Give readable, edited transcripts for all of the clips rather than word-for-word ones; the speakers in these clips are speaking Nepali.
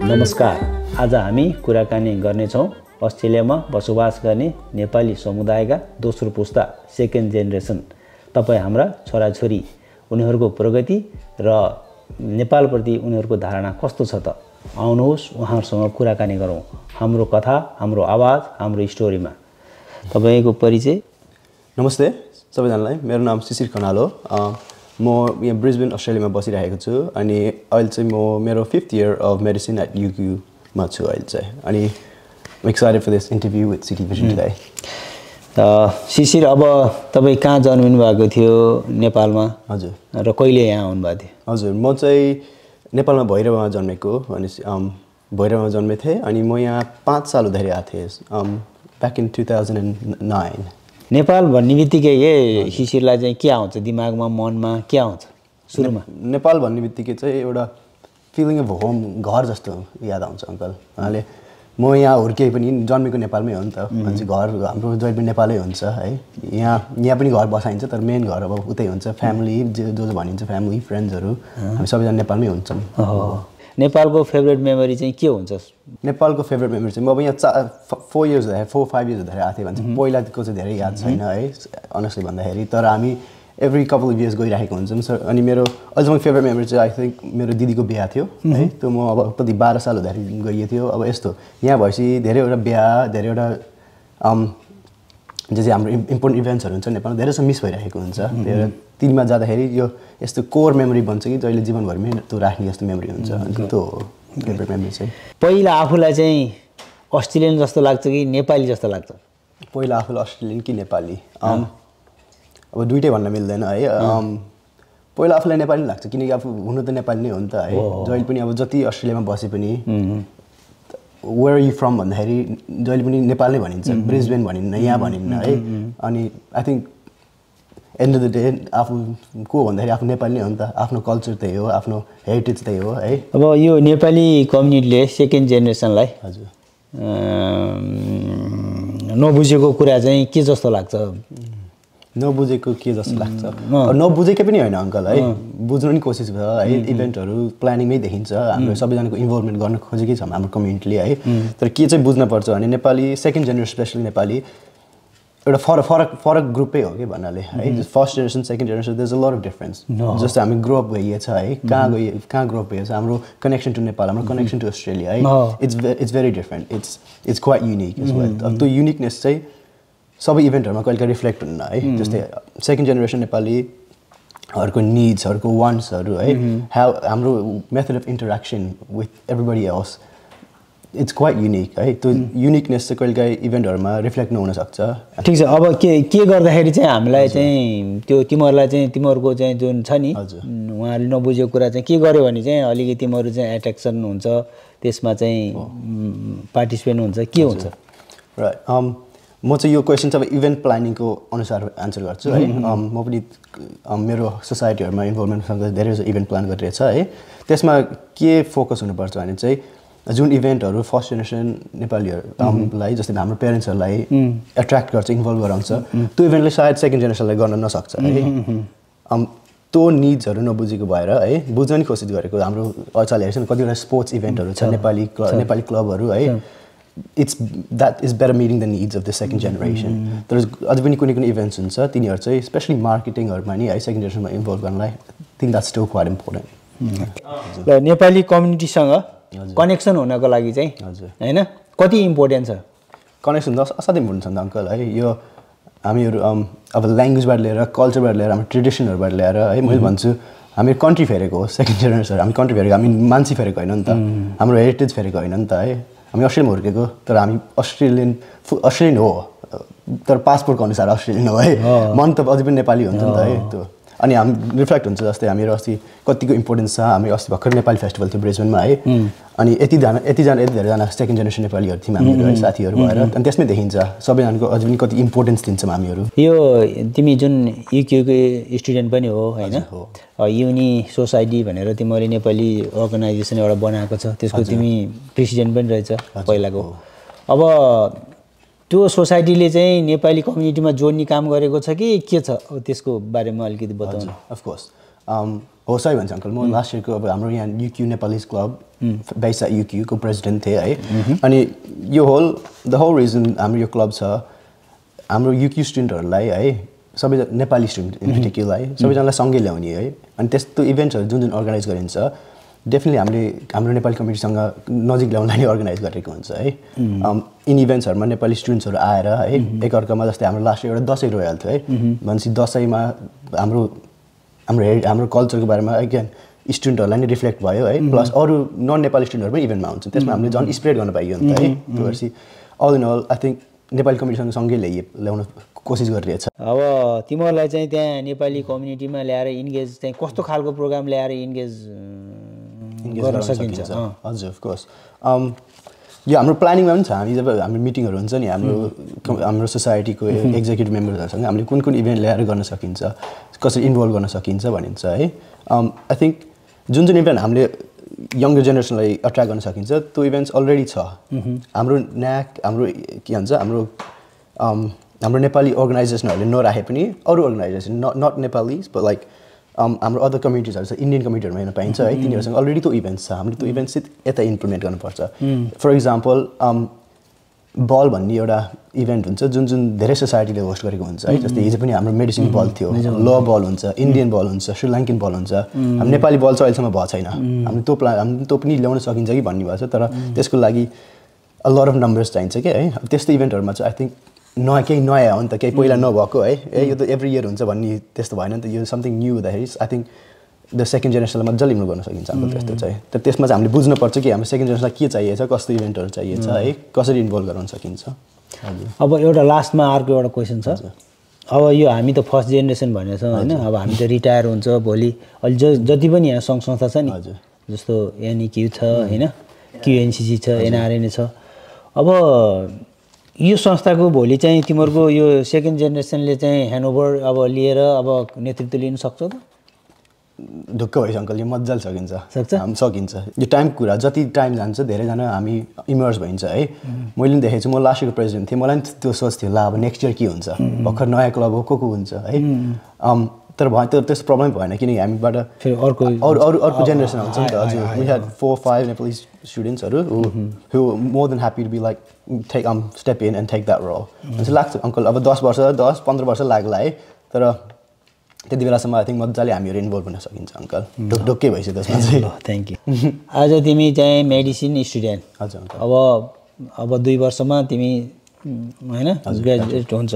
नमस्कार, आज हामी कुराकानी गर्नेछौँ अस्ट्रेलियामा बसोबास गर्ने नेपाली समुदायका दोस्रो पुस्ता सेकेन्ड जेनेरेसन तपाईँ हाम्रा छोराछोरी उनीहरूको प्रगति र नेपालप्रति उनीहरूको धारणा कस्तो छ त आउनुहोस् उहाँहरूसँग कुराकानी गरौँ। हाम्रो कथा, हाम्रो आवाज, हाम्रो स्टोरीमा। तपाईँको परिचय? नमस्ते सबैजनालाई, मेरो नाम शिशिर खनाल हो। म यहाँ ब्रिस्बेन अस्ट्रेलियामा बसिरहेको छु अनि अहिले चाहिँ म मेरो 5th year of medicine at UQ मा छु अहिले चाहिँ। अनि excited for this interview with City Vision today. Shishir, अब तपाईँ कहाँ जन्मिनु भएको थियो नेपालमा? हजुर। र कहिले यहाँ आउनुभएको थियो? हजुर, म चाहिँ नेपालमा भैरवमा जन्मेको अनि भैरवमा जन्मेको थिएँ अनि म यहाँ 5 साल हुँदाखेरि आएको थिएँ ब्याक इन 2009। नेपाल भन्ने बित्तिकै शिशिरलाई चाहिँ के आउँछ दिमागमा, मनमा के आउँछ सुरुमा? नेपाल भन्ने बित्तिकै चाहिँ एउटा फिलिङ अफ होम, घर जस्तो याद आउँछ अङ्कल। उहाँले म यहाँ हुर्केँ पनि जन्मेको नेपालमै हो नि त, मान्छे घर हाम्रो जहिले पनि नेपालै हुन्छ है। यहाँ पनि घर बसाइन्छ तर मेन घर अब उतै हुन्छ, फ्यामिली जो भनिन्छ फ्यामिली फ्रेन्ड्सहरू हामी सबैजना नेपालमै हुन्छौँ। नेपालको फेभरेट मेमोरी चाहिँ के हुन्छ? नेपालको फेभरेट मेमोरी चाहिँ म अब यहाँ 4 years हुँदाखेरि 4-5 years हुँदाखेरि आएको थिएँ भन्छ। पहिलाको चाहिँ धेरै याद छैन है अनेस्टली भन्दाखेरि, तर हामी एभ्री कपल अफ इयर्स गइरहेको हुन्छौँ। अनि मेरो अहिलेसम्म फेभरेट मेमोरी चाहिँ आई थिङ्क मेरो दिदीको बिहा थियो है। त्यो म अब कति 12 साल हुँदाखेरि गइएको थियो। अब यस्तो यहाँ भएपछि धेरैवटा बिहा, धेरैवटा जो चाहिँ हाम्रो इम्पोर्टेन्ट इभेन्ट्सहरू हुन्छ नेपालमा धेरै मिस भइरहेको हुन्छ। तिनमा जाँदाखेरि यो यस्तो कोर मेमोरी बन्छ कि जहिले जीवनभरिमै त्यो राख्ने जस्तो मेमोरी हुन्छ। अनि त्यो फेभरेट मेमोरी चाहिँ पहिला आफूलाई चाहिँ अस्ट्रेलियन जस्तो लाग्छ कि नेपाली जस्तो लाग्छ? पहिला आफूलाई अस्ट्रेलियन कि नेपाली अब दुइटै भन्न मिल्दैन है। पहिला आफूलाई नेपाली लाग्छ किनकि आफू हुनु त नेपाली नै हो नि त है। जहिले पनि अब जति अस्ट्रेलियामा बसे पनि वेयर यु फ्रम भन्दाखेरि जहिले पनि नेपाल नै भनिन्छ, ब्रिस्बेन भनिन्न, यहाँ भनिन्न है। अनि I think and of the day आफू को भन्दाखेरि आफू नेपाली नै हो नि त, आफ्नो कल्चर त्यही हो, आफ्नो हेरिटेज त्यही हो है। अब यो नेपाली कम्युनिटीले सेकेन्ड जेनेरेसनलाई हजुर नबुझेको कुरा चाहिँ के जस्तो लाग्छ? नबुझेको के जस्तो लाग्छ? नबुझेकै पनि होइन अङ्कल है, बुझ्नु नि कोसिस भयो है। इभेन्टहरू प्लानिङमै देखिन्छ हाम्रो सबैजनाको इन्भल्भमेन्ट गर्न खोजेकै छौँ हाम्रो कम्युनिटीले है। तर के चाहिँ बुझ्नुपर्छ भने Nepali second generation specially Nepali एउटा फरक ग्रुपै हो कि भन्नाले है। First generation second generation there is a lot of difference. जस्तो हामी ग्रो अप भइएछ है, कहाँ ग्रो अप भइएछ, हाम्रो कनेक्सन टु नेपाल, हाम्रो कनेक्सन टु अस्ट्रेलिया है, it's very different, it's quite unique as well. अब त्यो युनिकनेस चाहिँ सबै इभेन्टहरूमा कहिले रिफ्लेक्ट हुन्न है। जस्तै सेकेन्ड जेनेरेसन नेपालीहरूको निड्सहरूको वान्ट्सहरू है, हाम्रो method of interaction with everybody else it's quite unique है। त्यो युनिकनेस चाहिँ कहिलेकाहीँ इभेन्टहरूमा रिफ्लेक्ट नहुन सक्छ। ठिक छ, अब के गर्दाखेरि चाहिँ हामीलाई चाहिँ त्यो तिमीहरूलाई चाहिँ तिमीहरूको चाहिँ जुन छ नि उहाँहरूले नबुझेको कुरा चाहिँ के गर्यो भने चाहिँ अलिकति तिमीहरू चाहिँ एट्र्याक्सन हुन्छ, त्यसमा चाहिँ पार्टिसिपेन्ट हुन्छ, के हुन्छ? राइट, म चाहिँ यो क्वेसन चाहिँ अब इभेन्ट प्लानिङको अनुसार एन्सर गर्छु है। म पनि मेरो सोसाइटीहरूमा इन्भल्भमेन्टसँग धेरै इभेन्ट प्लान गरिरहेछ है। त्यसमा के फोकस हुनुपर्छ भने चाहिँ जुन इभेन्टहरू फर्स्ट जेनेरेसन नेपालीहरूलाई जस्तै हाम्रो पेरेन्ट्सहरूलाई एट्र्याक्ट गर्छ, इन्भल्भ गराउँछ, त्यो इभेन्टले सायद सेकेन्ड जेनेरेसनलाई गर्न नसक्छ है। त्यो निड्सहरू नबुझेको भएर है बुझ्न नि कोसिस गरेको। हाम्रो अहिले हेर्छ नि कतिवटा स्पोर्ट्स इभेन्टहरू छ नेपाली क्लबहरू है, that is better meeting the needs of the second generation. तर अझै पनि कुनै इभेन्ट्स हुन्छ तिनीहरू चाहिँ स्पेसली मार्केटिङहरूमा नि है सेकेन्ड जेनेरेसनमा इन्भल्भ गर्नलाई think that's still quite important. ल नेपाली कम्युनिटीसँग कनेक्सन हुनको लागि चाहिँ होइन कति इम्पोर्टेन्ट छ? कनेक्सन त असाध्यै इम्पोर्टेन्ट छ नि त अङ्कल है। यो हामीहरू अब ल्याङ्ग्वेजबाट लिएर कल्चरबाट लिएर हाम्रो ट्रेडिसनहरूबाट लिएर है, मैले भन्छु हामी कन्ट्री फेरेको हो सेकेन्ड जेनेरेसन, हामी कन्ट्री फेरेको, हामी मान्छे फेरेको होइन नि त, हाम्रो हेरिटेज फेरेको होइन नि त है। हामी अस्ट्रेलियामा हुर्केको तर हामी अस्ट्रेलियन हो तर पासपोर्टको अनुसार अस्ट्रेलियन हो है। मन त अझै पनि नेपाली हुन्छ नि त है त्यो। अनि हामी रिफ्लेक्ट हुन्छ जस्तै हामीहरू अस्ति कतिको इम्पोर्टेन्स छ। हामी अस्ति भर्खर नेपाली फेस्टिभल थियो ब्रिस्बेनमा है, अनि यति धेरैजना सेकेन्ड जेनेरेसन नेपालीहरू थियौँ हामीहरू है, साथीहरू भएर। अनि त्यसमै देखिन्छ सबैजनाको अझै पनि कति इम्पोर्टेन्स दिन्छौँ हामीहरू। यो तिमी जुन युकेको स्टुडेन्ट पनि हो होइन, युनि सोसाइटी भनेर तिमीले नेपाली अर्गनाइजेसन एउटा बनाएको छ, त्यसको तिमी प्रेसिडेन्ट पनि रहेछ पहिलाको। अब त्यो सोसाइटीले चाहिँ नेपाली कम्युनिटीमा जोड्ने काम गरेको छ कि के छ त्यसको बारेमा अलिकति बताउनु। अफकोर्स हो सही भन्छ अङ्कल म लास्ट इयरको अब हाम्रो यहाँ UQ Nepalese club base at युक्यूको प्रेसिडेन्ट थिएँ है अनि यो द होल रिजन हाम्रो यो क्लब छ हाम्रो युक्यू स्टुडेन्टहरूलाई है सबैजना नेपाली स्टुडेन्ट इन पर्टिकुलर है सबैजनालाई सँगै ल्याउने है अनि त्यस्तो इभेन्ट्सहरू जुन अर्गनाइज गरिन्छ डेफिनेटली हाम्रो नेपाली कम्युनिटीसँग नजिक ल्याउनलाई नै अर्गनाइज गरेको हुन्छ है इन इभेन्ट्सहरूमा नेपाली स्टुडेन्ट्सहरू आएर है एकअर्कामा जस्तै हाम्रो लास्ट एउटा दसैँ रोयल थियो है भनेपछि दसैँमा हाम्रो कल्चरको बारेमा अगेन स्टुडेन्टहरूलाई नै रिफ्लेक्ट भयो है प्लस अरू नन नेपाली स्टुडेन्टहरू पनि इभेन्टमा हुन्छ त्यसमा हामीले झन् स्प्रेड गर्न पाइयो नि त है भनेपछि all in all I think Nepali कम्युनिटीसँग सँगै ल्याउन कोसिस गरिरहेछ अब तिमीहरूलाई चाहिँ त्यहाँ नेपाली कम्युनिटीमा ल्याएर इन्गेज चाहिँ कस्तो खालको प्रोग्राम ल्याएर इन्गेज गर्न सकिन्छ हजुर अफकोर्स यो हाम्रो प्लानिङमा पनि छ हामी जब हाम्रो मिटिङहरू हुन्छ नि हाम्रो सोसाइटीको एक्जिक्युटिभ मेम्बर्सहरूसँग हामीले कुन कुन इभेन्ट ल्याएर गर्न सकिन्छ कसरी इन्भल्भ गर्न सकिन्छ भनिन्छ है आई थिङ्क जुन इभेन्ट हामीले यङ्गर जेनेरेसनलाई अट्र्याक्ट गर्न सकिन्छ त्यो इभेन्ट्स अलरेडी छ हाम्रो हाम्रो के भन्छ हाम्रो नेपाली अर्गनाइजेसनहरूले नराखे पनि अरू organisation not Nepalese but like हाम्रो अदर कम्युनिटिजहरू छ इन्डियन कम्युनिटीहरूमा हेर्न पाइन्छ है तिनीहरूसँग अलरेडी त्यो इभेन्ट्स छ हामीले त्यो इभेन्ट्स चाहिँ यता इम्प्लिमेन्ट गर्नुपर्छ फर इक्जाम्पल बल भन्ने एउटा इभेन्ट हुन्छ जुन धेरै सोसाइटीले होस्ट गरेको हुन्छ है जस्तै हिजो पनि हाम्रो मेडिसिन बल थियो ल बल हुन्छ इन्डियन बल हुन्छ श्रीलङ्कन बल हुन्छ हाम्रो नेपाली बल चाहिँ अहिलेसम्म भएको छैन हामीले हामीले त्यो पनि ल्याउन सकिन्छ कि भन्ने भएको छ तर त्यसको लागि अ लट अफ नम्बर्स चाहिन्छ क्या है त्यस्तो इभेन्टहरूमा चाहिँ आई थिङ्क केही नयाँ हो नि त केही पहिला नभएको है यो त एभ्री इयर हुन्छ भन्ने त्यस्तो भएन नि त यो समथिङ न्यू हुँदाखेरि आई थिङ्क द सेकेन्ड जेनेरेसनलाई मजाले इम्प्रुभ गर्न सकिन्छ हाम्रो त्यस्तो चाहिँ तर त्यसमा चाहिँ हामीले बुझ्नुपर्छ कि हाम्रो सेकेन्ड जेनेरेसनलाई के चाहिएछ कस्तो इभेन्टहरू चाहिएछ है कसरी इन्भल्भ गराउन सकिन्छ अब एउटा लास्टमा अर्को एउटा क्वेसन छ अब यो हामी त फर्स्ट जेनेरेसन भनेको छौँ होइन अब हामी त रिटायर हुन्छ भोलि अहिले जति पनि यहाँ सङ्घ संस्था छ नि जस्तो एनइक्यू छ होइन क्युएनसिसी छ एनआरएनए छ अब यो संस्थाको भोलि चाहिँ तिमीहरूको यो सेकेन्ड जेनेरेसनले चाहिँ ह्यान्डओभर अब लिएर अब नेतृत्व लिन सक्छ त ढुक्क भएछ अङ्कल यो मजाले सकिन्छ यो टाइमको कुरा जति टाइम जान्छ धेरैजना हामी इमर्स भइन्छ है मैले पनि देखेको छु म लास्ट इयरको प्रेसिडेन्ट थिएँ मलाई पनि त्यो सोच थियो ल अब नेक्स्ट इयर के हुन्छ भर्खर नयाँ क्लब हो को हुन्छ है तर भयो त्यस्तो प्रब्लम भएन किनकि हामीबाट अर्को जेनेरेसन आउँछ नि त हजुर वी ह्याड 4-5 नेपाली स्टुडेन्ट्सहरू who more than happy to be like take step in and take that role चाहिँ लाग्छ अङ्कल अब 10-15 वर्ष लाग्ला है तर त्यति बेलासम्म आई थिङ्क मजाले हामीहरू इन्भल्भ हुन सकिन्छ अङ्कल ढुक्कै भइसक्यो त्यसमा चाहिँ थ्याङ्क यू आज तिमी चाहिँ मेडिसिन स्टुडेन्ट हजुर अब 2 वर्षमा तिमी होइन ग्रेजुएट हुन्छ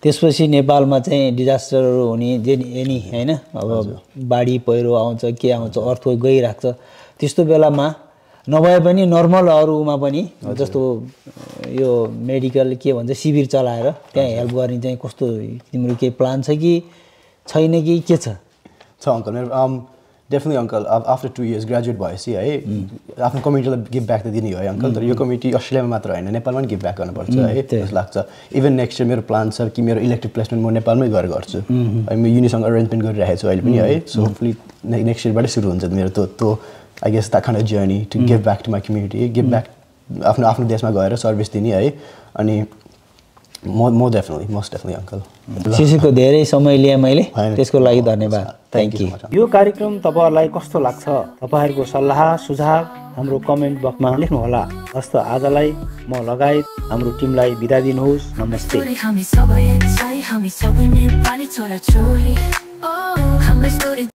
त्यसपछि नेपालमा चाहिँ डिजास्टरहरू हुने एनी होइन अब बाढी पहिरो आउँछ के आउँछ अर्थको गइरहेको छ त्यस्तो बेलामा नभए पनि नर्मल अरूमा पनि जस्तो यो मेडिकल के भन्छ शिविर चलाएर त्यहाँ हेल्प गर्ने चाहिँ कस्तो तिम्रो केही प्लान छ कि छैन कि के छ अङ्कल मेरो definitely uncle after 2 years graduate भएपछि है आफ्नो कम्युनिटीलाई गिभ ब्याक त दिने हो है अङ्कल तर यो कम्युनिटी अस्ट्रेलियामा मात्र होइन नेपालमा पनि गिभ ब्याक गर्नुपर्छ है जस्तो लाग्छ इभन नेक्स्ट इयर मेरो प्लान छ कि मेरो इलेक्टिभ प्लेसमेन्ट म नेपालमै गरेर गर्छु है म युनिसँग अरेन्जमेन्ट गरिरहेको छु अहिले पनि है सो होपफुली नेक्स्ट इयरबाटै सुरु हुन्छ मेरो त्यो I guess that kind of journey to give back to my community give back आफ्नो देशमा गएर सर्भिस दिने है अनि मोस्ट डेफिनेटली अङ्कल शिशुको धेरै समय लिएँ मैले त्यसको लागि धन्यवाद थ्याङ्क यू यो कार्यक्रम तपाईँहरूलाई कस्तो लाग्छ तपाईँहरूको सल्लाह सुझाव हाम्रो कमेन्ट बक्समा लेख्नुहोला हस्त आजलाई म लगायत हाम्रो टिमलाई बिदा दिनुहोस् नमस्ते